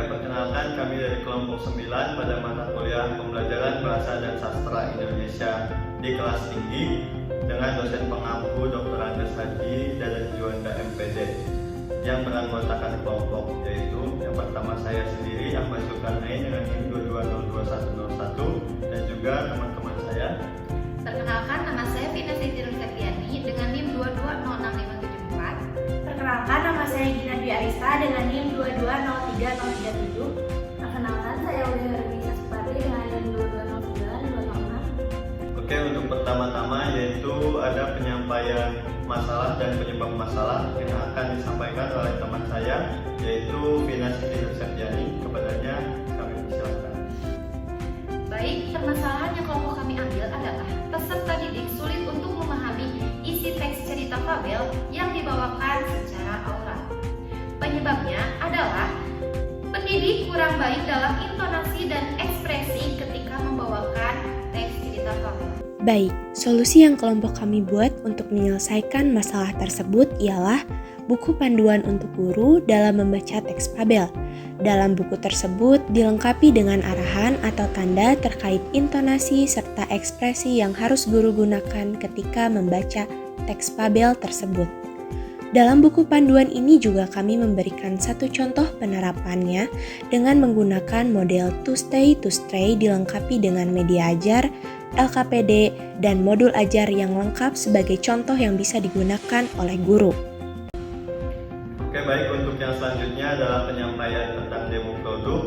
perkenalkan kami dari kelompok 9 pada mata kuliah pembelajaran Bahasa dan Sastra Indonesia di kelas tinggi dengan dosen pengampu Dr. Andes Haji Dadan Juanda MPD yang beranggotakan kelompok, yaitu yang pertama saya sendiri Ahmad Zulkarnain dengan NIM 22022101 dan juga teman-teman saya. Perkenalkan, nama saya Vina Siti Nursetyani dengan NIM 22065574. Perkenalkan, nama saya Gina Dwi Arista dengan NIM 2203037. Perkenalkan, saya Uli Hermisa Supardi dengan NIM 2209206. Oke, untuk pertama-tama yaitu ada penyampaian masalah dan penyebab masalah yang akan disampaikan oleh teman saya, yaitu Vina Siti Nursetyani. Kepadanya kami persilakan. Baik, permasalahan yang kelompok kami ambil adalah peserta didik sulit untuk memahami isi teks cerita fabel yang dibawakan secara aural. Penyebabnya adalah pendidik kurang baik dalam intonasi dan ekspresi ketika membawakan teks cerita fabel. Baik, solusi yang kelompok kami buat untuk menyelesaikan masalah tersebut ialah buku panduan untuk guru dalam membaca teks fabel. Dalam buku tersebut dilengkapi dengan arahan atau tanda terkait intonasi serta ekspresi yang harus guru gunakan ketika membaca teks fabel tersebut. Dalam buku panduan ini juga kami memberikan satu contoh penerapannya dengan menggunakan model to stay dilengkapi dengan media ajar, LKPD, dan modul ajar yang lengkap sebagai contoh yang bisa digunakan oleh guru. Oke, baik, untuk yang selanjutnya adalah penyampaian tentang demo produk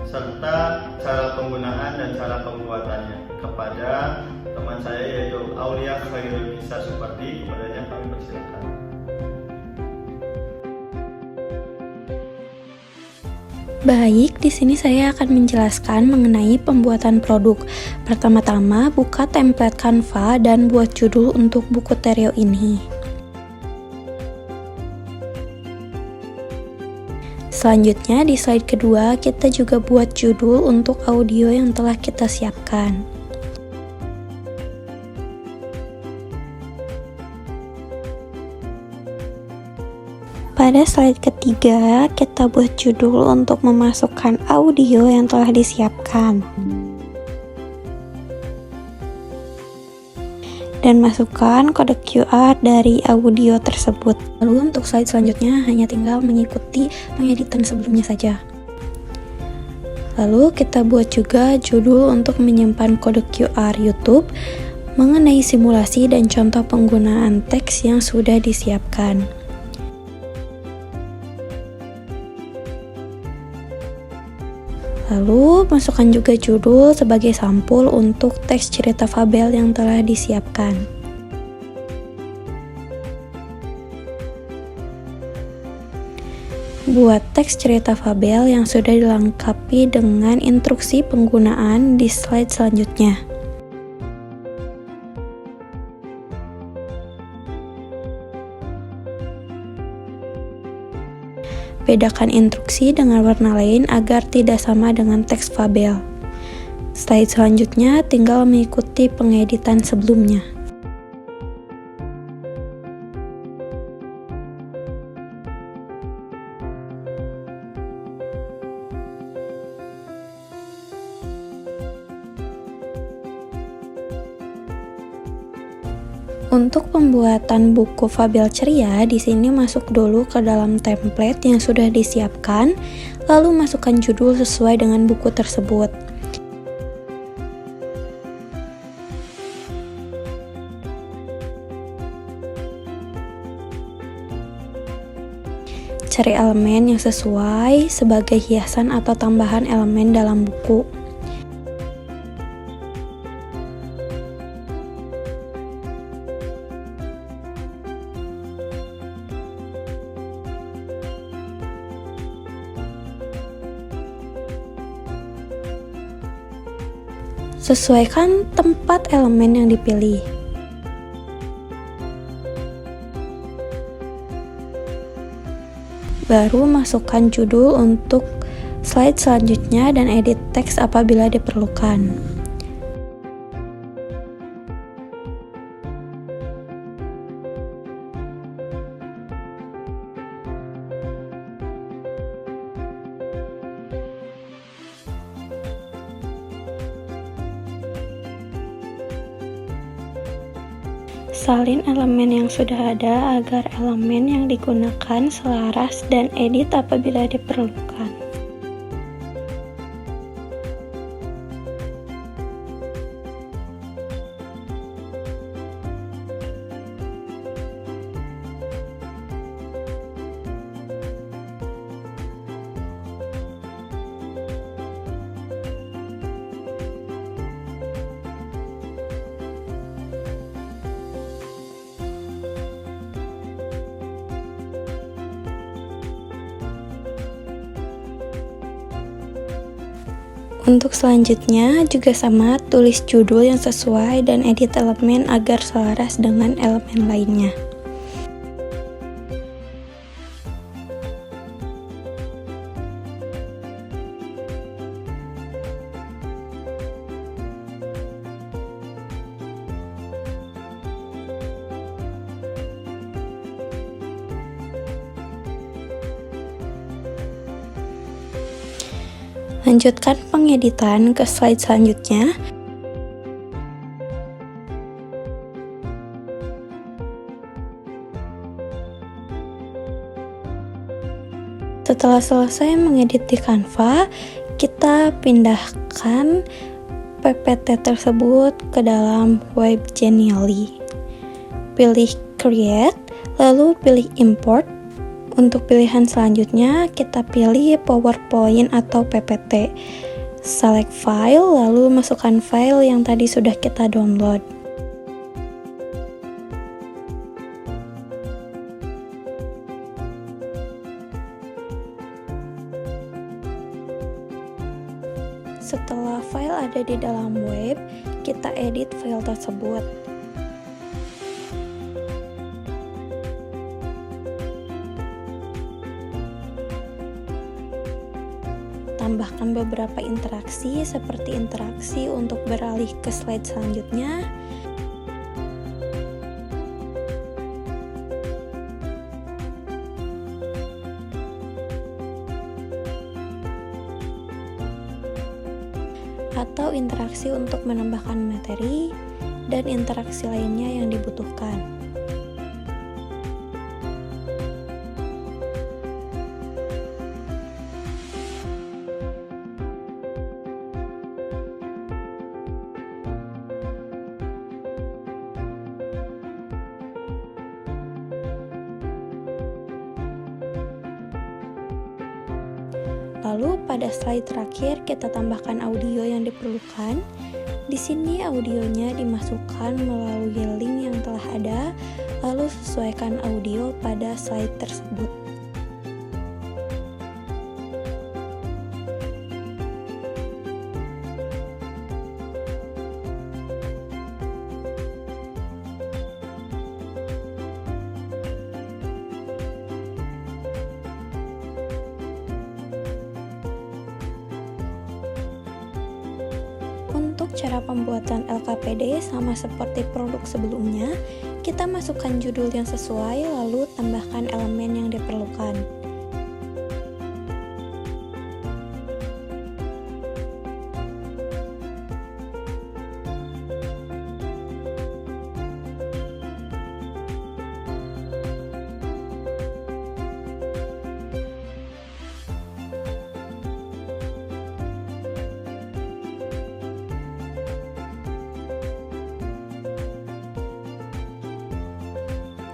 serta cara penggunaan dan cara pembuatannya kepada teman saya yaitu Aulia Khairul Nisa Supardi. Kepadanya kami persilakan. Baik, di sini saya akan menjelaskan mengenai pembuatan produk. Pertama-tama, buka template Canva dan buat judul untuk buku Tereo ini. Selanjutnya, di slide kedua, kita juga buat judul untuk audio yang telah kita siapkan. Pada slide ketiga, kita buat judul untuk memasukkan audio yang telah disiapkan. Dan masukkan kode QR dari audio tersebut. Lalu untuk slide selanjutnya hanya tinggal mengikuti pengeditan sebelumnya saja. Lalu kita buat juga judul untuk menyimpan kode QR YouTube mengenai simulasi dan contoh penggunaan teks yang sudah disiapkan. Lalu, masukkan juga judul sebagai sampul untuk teks cerita fabel yang telah disiapkan. Buat teks cerita fabel yang sudah dilengkapi dengan instruksi penggunaan di slide selanjutnya. Bedakan instruksi dengan warna lain agar tidak sama dengan teks fabel. Slide selanjutnya tinggal mengikuti pengeditan sebelumnya. Untuk pembuatan buku fabel ceria, di sini masuk dulu ke dalam template yang sudah disiapkan, lalu masukkan judul sesuai dengan buku tersebut. Cari elemen yang sesuai sebagai hiasan atau tambahan elemen dalam buku. Sesuaikan tempat elemen yang dipilih. Baru masukkan judul untuk slide selanjutnya dan edit teks apabila diperlukan. Salin elemen yang sudah ada agar elemen yang digunakan selaras dan edit apabila diperlukan. Untuk selanjutnya juga sama, tulis judul yang sesuai dan edit elemen agar selaras dengan elemen lainnya. Lanjutkan pengeditan ke slide selanjutnya. Setelah selesai mengedit di Canva, kita pindahkan PPT tersebut ke dalam Web Genially. Pilih Create, lalu pilih Import. Untuk pilihan selanjutnya, kita pilih PowerPoint atau PPT. Select file, lalu masukkan file yang tadi sudah kita download. Setelah file ada di dalam web, kita edit file tersebut. Tambahkan beberapa interaksi seperti interaksi untuk beralih ke slide selanjutnya, atau interaksi untuk menambahkan materi dan interaksi lainnya yang dibutuhkan. Lalu pada slide terakhir kita tambahkan audio yang diperlukan. Di sini audionya dimasukkan melalui link yang telah ada, lalu sesuaikan audio pada slide tersebut. Untuk cara pembuatan LKPD sama seperti produk sebelumnya, kita masukkan judul yang sesuai lalu tambahkan elemen yang diperlukan.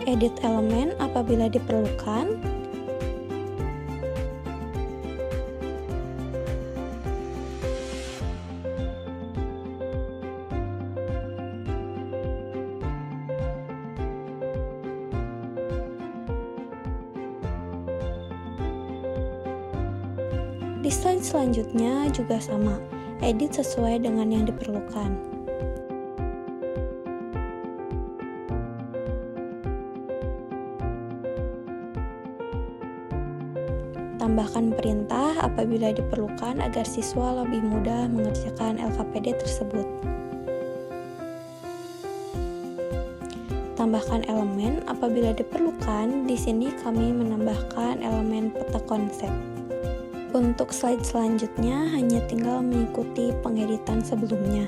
Edit elemen apabila diperlukan. Di slide selanjutnya juga sama, edit sesuai dengan yang diperlukan. Tambahkan perintah apabila diperlukan agar siswa lebih mudah mengerjakan LKPD tersebut. Tambahkan elemen apabila diperlukan. Di sini kami menambahkan elemen peta konsep. Untuk slide selanjutnya hanya tinggal mengikuti pengeditan sebelumnya.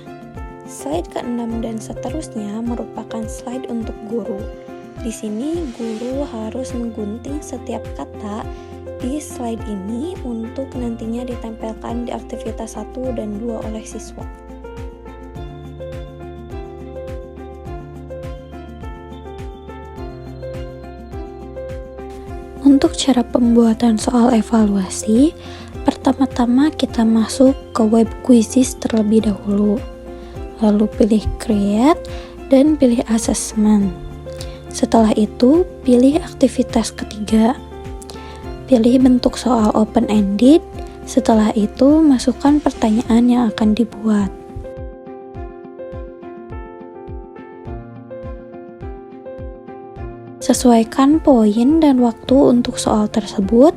Slide ke-6 dan seterusnya merupakan slide untuk guru. Di sini guru harus menggunting setiap kata di slide ini untuk nantinya ditempelkan di aktivitas 1 dan 2 oleh siswa. Untuk cara pembuatan soal evaluasi, pertama-tama kita masuk ke web quizzes terlebih dahulu. Lalu pilih create dan pilih assessment. Setelah itu, pilih aktivitas ketiga. Pilih bentuk soal open-ended. Setelah itu, masukkan pertanyaan yang akan dibuat. Sesuaikan poin dan waktu untuk soal tersebut,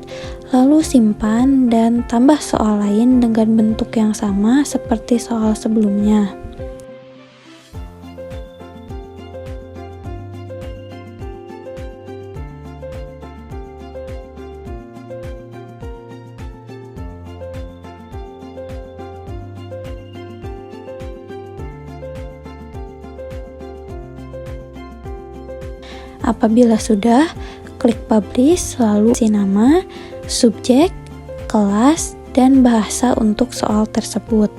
lalu simpan dan tambah soal lain dengan bentuk yang sama seperti soal sebelumnya. Apabila sudah, klik publish, lalu isi nama, subjek, kelas, dan bahasa untuk soal tersebut.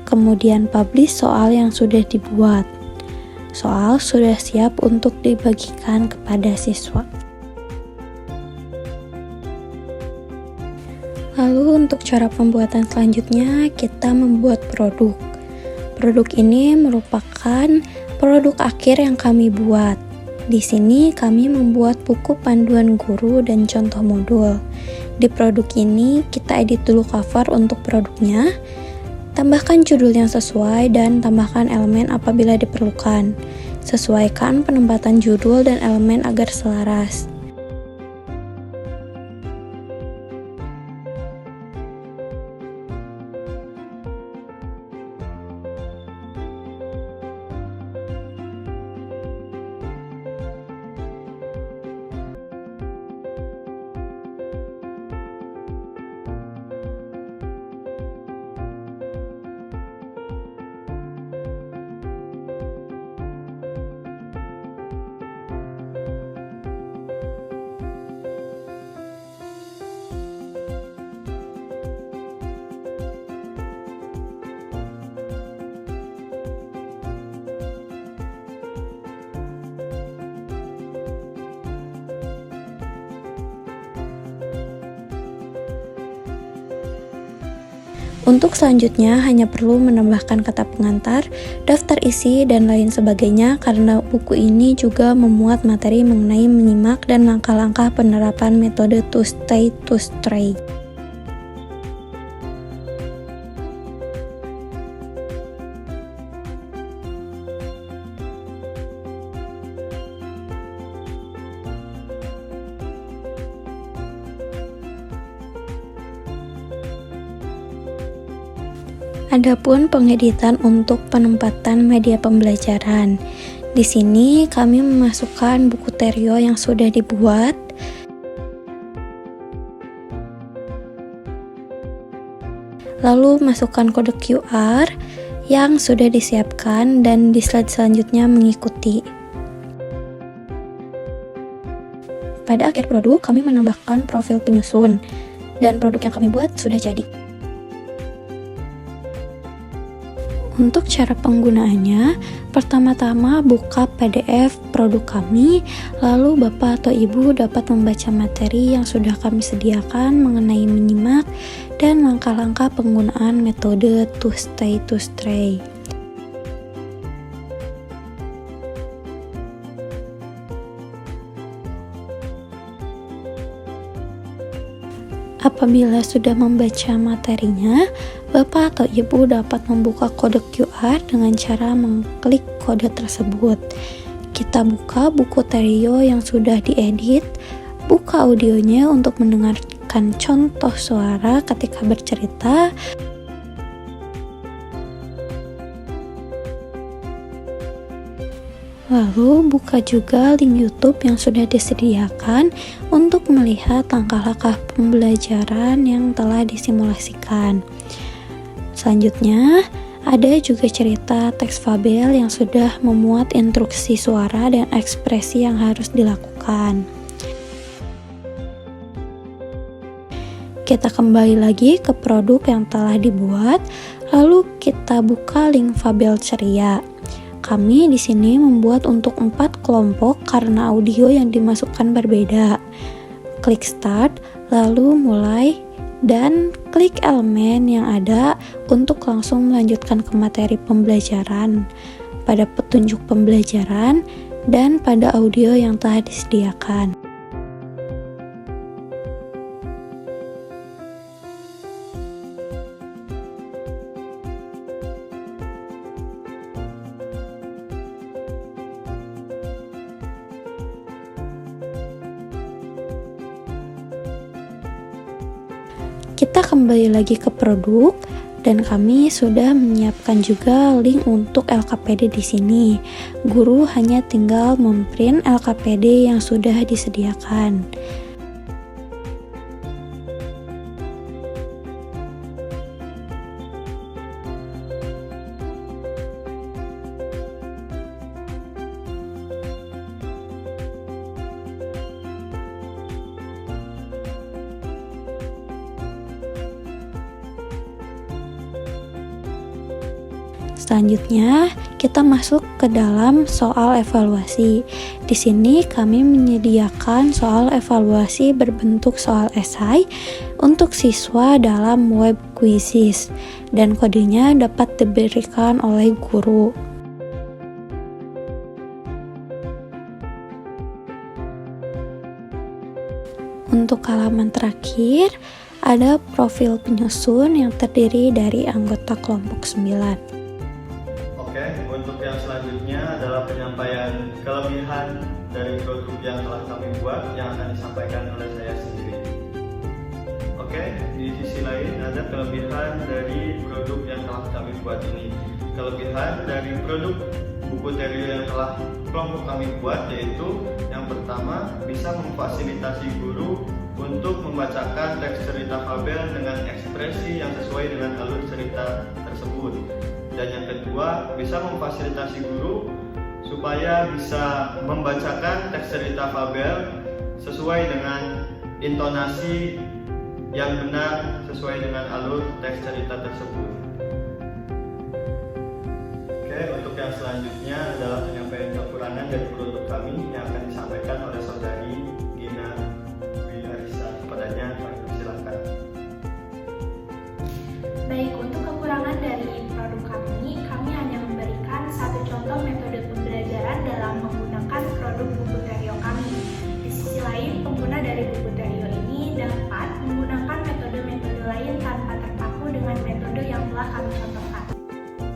Kemudian publish soal yang sudah dibuat. Soal sudah siap untuk dibagikan kepada siswa. Lalu untuk cara pembuatan selanjutnya, kita membuat produk. Produk ini merupakan produk akhir yang kami buat. Di sini kami membuat buku panduan guru dan contoh modul. Di produk ini kita edit dulu cover untuk produknya, tambahkan judul yang sesuai dan tambahkan elemen apabila diperlukan. Sesuaikan penempatan judul dan elemen agar selaras. Untuk selanjutnya hanya perlu menambahkan kata pengantar, daftar isi, dan lain sebagainya karena buku ini juga memuat materi mengenai menyimak dan langkah-langkah penerapan metode to stay to stray. Adapun pengeditan untuk penempatan media pembelajaran. Di sini kami memasukkan buku Terio yang sudah dibuat. Lalu masukkan kode QR yang sudah disiapkan dan di slide selanjutnya mengikuti. Pada akhir produk kami menambahkan profil penyusun dan produk yang kami buat sudah jadi. Untuk cara penggunaannya, pertama-tama buka PDF produk kami, lalu Bapak atau Ibu dapat membaca materi yang sudah kami sediakan mengenai menyimak dan langkah-langkah penggunaan metode to stay to stray. Apabila sudah membaca materinya, Bapak atau Ibu dapat membuka kode QR dengan cara mengklik kode tersebut. Kita buka buku Terio yang sudah diedit, buka audionya untuk mendengarkan contoh suara ketika bercerita. Lalu buka juga link YouTube yang sudah disediakan untuk melihat langkah-langkah pembelajaran yang telah disimulasikan. Selanjutnya, ada juga cerita teks fabel yang sudah memuat instruksi suara dan ekspresi yang harus dilakukan. Kita kembali lagi ke produk yang telah dibuat, lalu kita buka link fabel ceria. Kami di sini membuat untuk 4 kelompok karena audio yang dimasukkan berbeda. Klik start, lalu mulai, dan klik elemen yang ada untuk langsung melanjutkan ke materi pembelajaran, pada petunjuk pembelajaran, dan pada audio yang telah disediakan. Kita kembali lagi ke produk dan kami sudah menyiapkan juga link untuk LKPD di sini. Guru hanya tinggal memprint LKPD yang sudah disediakan. Selanjutnya, kita masuk ke dalam soal evaluasi. Di sini kami menyediakan soal evaluasi berbentuk soal esai untuk siswa dalam web quizzes dan kodenya dapat diberikan oleh guru. Untuk halaman terakhir, ada profil penyusun yang terdiri dari anggota kelompok 9. Oke, untuk yang selanjutnya adalah penyampaian kelebihan dari produk yang telah kami buat yang akan disampaikan oleh saya sendiri. Oke, di sisi lain ada kelebihan dari produk yang telah kami buat ini. Kelebihan dari produk buku Terio yang telah kelompok kami buat yaitu yang pertama bisa memfasilitasi guru untuk membacakan teks cerita fabel dengan ekspresi yang sesuai dengan alur cerita tersebut. Dan yang kedua, bisa memfasilitasi guru supaya bisa membacakan teks cerita fabel sesuai dengan intonasi yang benar sesuai dengan alur teks cerita tersebut. Oke, untuk yang selanjutnya adalah penyampaian kekurangan dari produk kami yang akan disampaikan oleh saudari Gina Dwi Arisa. Kepadanya, kami silakan. Baik, untuk kekurangan dari produk kami hanya memberikan satu contoh metode pembelajaran dalam menggunakan produk buku Terio kami. Di sisi lain, pengguna dari buku Terio ini dapat menggunakan metode-metode lain tanpa terpaku dengan metode yang telah kami contohkan.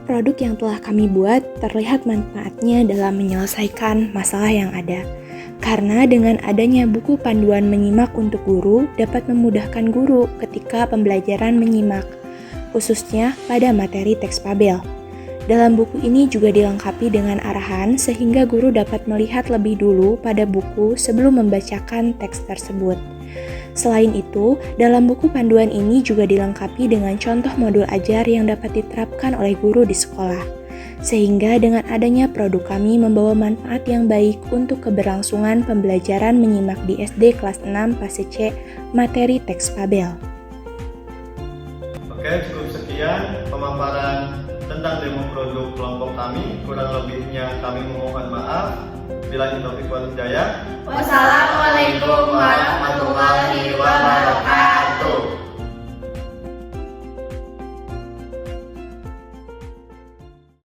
Produk yang telah kami buat terlihat manfaatnya dalam menyelesaikan masalah yang ada. Karena dengan adanya buku panduan menyimak untuk guru dapat memudahkan guru ketika pembelajaran menyimak, khususnya pada materi teks fabel. Dalam buku ini juga dilengkapi dengan arahan sehingga guru dapat melihat lebih dulu pada buku sebelum membacakan teks tersebut. Selain itu, dalam buku panduan ini juga dilengkapi dengan contoh modul ajar yang dapat diterapkan oleh guru di sekolah. Sehingga dengan adanya produk kami membawa manfaat yang baik untuk keberlangsungan pembelajaran menyimak di SD kelas 6 fase C materi teks fabel. Oke, cukup sekian pemaparan tentang demo produk kelompok kami. Kurang lebihnya kami memohon maaf. Billahi taufiq wal hidayah. Wassalamualaikum warahmatullahi wabarakatuh.